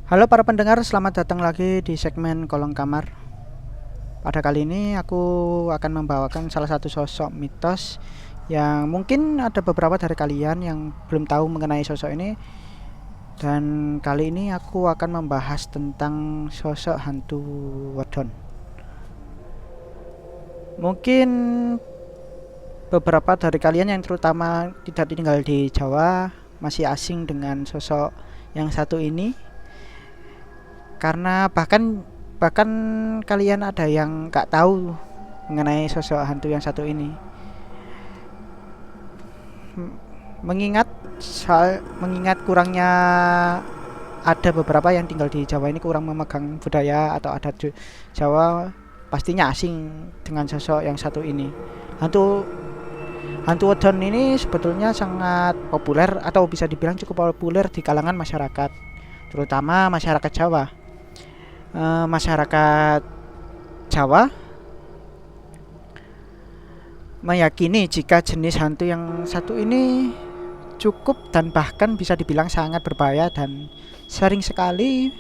Halo para pendengar, selamat datang lagi di segmen Kolong Kamar. Pada kali ini aku akan membawakan salah satu sosok mitos yang mungkin ada beberapa dari kalian yang belum tahu mengenai sosok ini. Dan kali ini aku akan membahas tentang sosok hantu Wadon. Mungkin beberapa dari kalian yang terutama tidak tinggal di Jawa masih asing dengan sosok yang satu ini, karena bahkan kalian ada yang nggak tahu mengenai sosok hantu yang satu ini. Mengingat kurangnya, ada beberapa yang tinggal di Jawa ini kurang memegang budaya atau adat Jawa, pastinya asing dengan sosok yang satu ini. Hantu hantu Wedon ini sebetulnya sangat populer atau bisa dibilang cukup populer di kalangan masyarakat, terutama masyarakat Jawa. Masyarakat Jawa meyakini jika jenis hantu yang satu ini cukup dan bahkan bisa dibilang sangat berbahaya dan sering sekali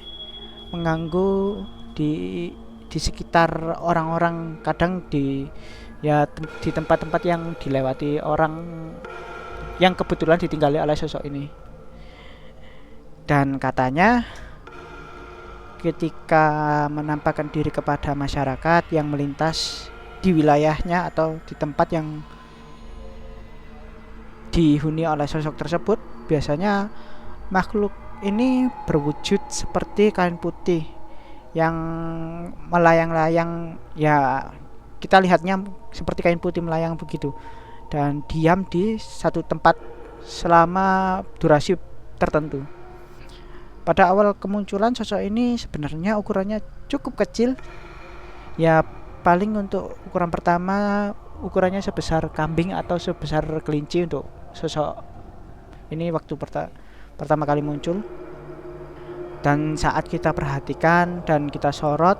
mengganggu di di sekitar orang-orang, kadang di tempat-tempat yang dilewati orang yang kebetulan ditinggali oleh sosok ini. Dan katanya ketika menampakkan diri kepada masyarakat yang melintas di wilayahnya atau di tempat yang dihuni oleh sosok tersebut, biasanya makhluk ini berwujud seperti kain putih yang melayang-layang, ya kita lihatnya seperti kain putih melayang begitu, dan diam di satu tempat selama durasi tertentu. Pada awal kemunculan sosok ini sebenarnya ukurannya cukup kecil, ya paling untuk ukuran pertama ukurannya sebesar kambing atau sebesar kelinci untuk sosok ini waktu pertama kali muncul. Dan saat kita perhatikan dan kita sorot,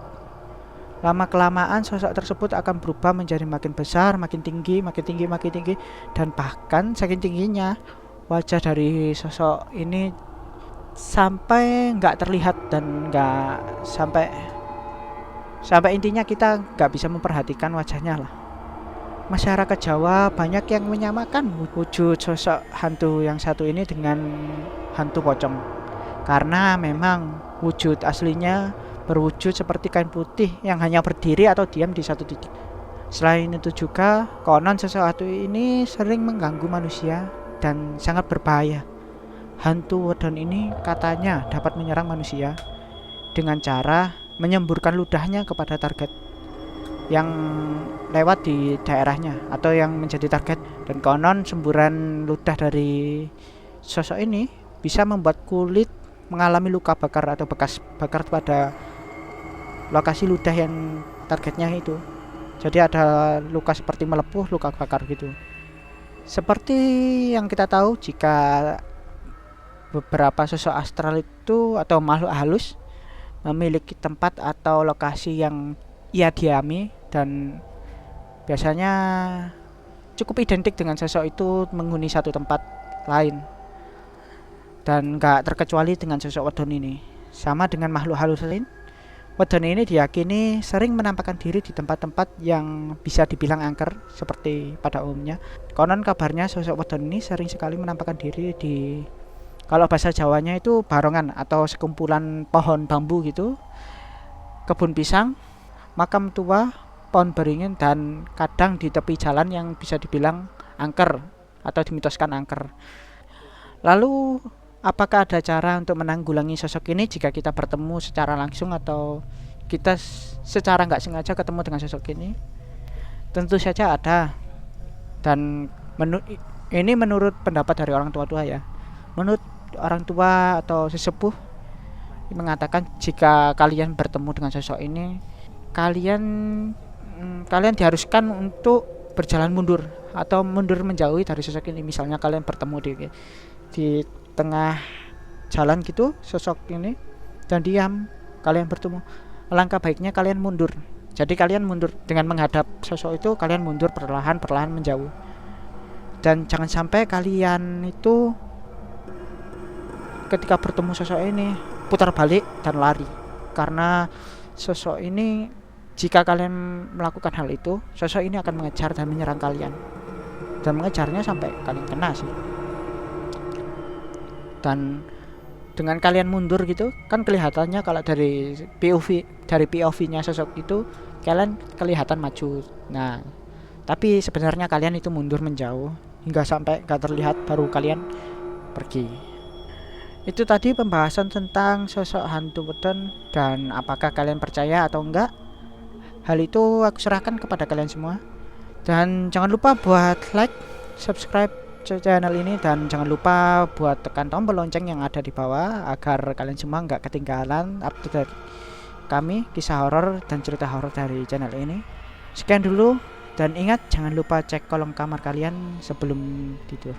lama kelamaan sosok tersebut akan berubah menjadi makin besar, makin tinggi, makin tinggi, makin tinggi, dan bahkan saking tingginya wajah dari sosok ini sampai nggak terlihat dan nggak sampai intinya kita nggak bisa memperhatikan wajahnya lah. Masyarakat Jawa banyak yang menyamakan wujud sosok hantu yang satu ini dengan hantu pocong, karena memang wujud aslinya berwujud seperti kain putih yang hanya berdiri atau diam di satu titik. Selain itu juga, konon sosok hantu ini sering mengganggu manusia dan sangat berbahaya. Hantu Wedon ini katanya dapat menyerang manusia dengan cara menyemburkan ludahnya kepada target yang lewat di daerahnya atau yang menjadi target. Dan konon semburan ludah dari sosok ini bisa membuat kulit mengalami luka bakar atau bekas bakar pada lokasi ludah yang targetnya itu. Jadi ada luka seperti melepuh, luka bakar gitu. Seperti yang kita tahu, jika beberapa sosok astral itu atau makhluk halus memiliki tempat atau lokasi yang ia diami, dan biasanya cukup identik dengan sosok itu menghuni satu tempat lain. Dan gak terkecuali dengan sosok Wedon ini. Sama dengan makhluk halus lain, Wedon ini diyakini sering menampakkan diri di tempat-tempat yang bisa dibilang angker seperti pada umumnya. Konon kabarnya sosok Wedon ini sering sekali menampakkan diri di, kalau bahasa Jawanya itu barongan atau sekumpulan pohon bambu gitu, kebun pisang, makam tua, pohon beringin, dan kadang di tepi jalan yang bisa dibilang angker atau dimitoskan angker. Lalu apakah ada cara untuk menanggulangi sosok ini jika kita bertemu secara langsung atau kita secara nggak sengaja ketemu dengan sosok ini? Tentu saja ada. Dan ini menurut pendapat dari orang tua-tua ya. Menurut orang tua atau sesepuh mengatakan jika kalian bertemu dengan sosok ini, kalian diharuskan untuk berjalan mundur atau mundur menjauhi dari sosok ini. Misalnya kalian bertemu di tengah jalan gitu sosok ini dan diam, kalian bertemu, alangkah baiknya kalian mundur. Jadi kalian mundur dengan menghadap sosok itu, kalian mundur perlahan menjauh. Dan jangan sampai kalian itu ketika bertemu sosok ini putar balik dan lari. Karena sosok ini, jika kalian melakukan hal itu, sosok ini akan mengejar dan menyerang kalian, dan mengejarnya sampai kalian kena sih. Dan dengan kalian mundur gitu kan, kelihatannya kalau dari POV-nya sosok itu kalian kelihatan maju. Nah, tapi sebenarnya kalian itu mundur menjauh hingga sampai gak terlihat, baru kalian pergi. Itu tadi pembahasan tentang sosok hantu weton, dan apakah kalian percaya atau enggak, hal itu aku serahkan kepada kalian semua. Dan jangan lupa buat like, subscribe channel ini, dan jangan lupa buat tekan tombol lonceng yang ada di bawah agar kalian semua nggak ketinggalan update kami, kisah horor dan cerita horor dari channel ini. Sekian dulu, dan ingat jangan lupa cek kolong kamar kalian sebelum tidur.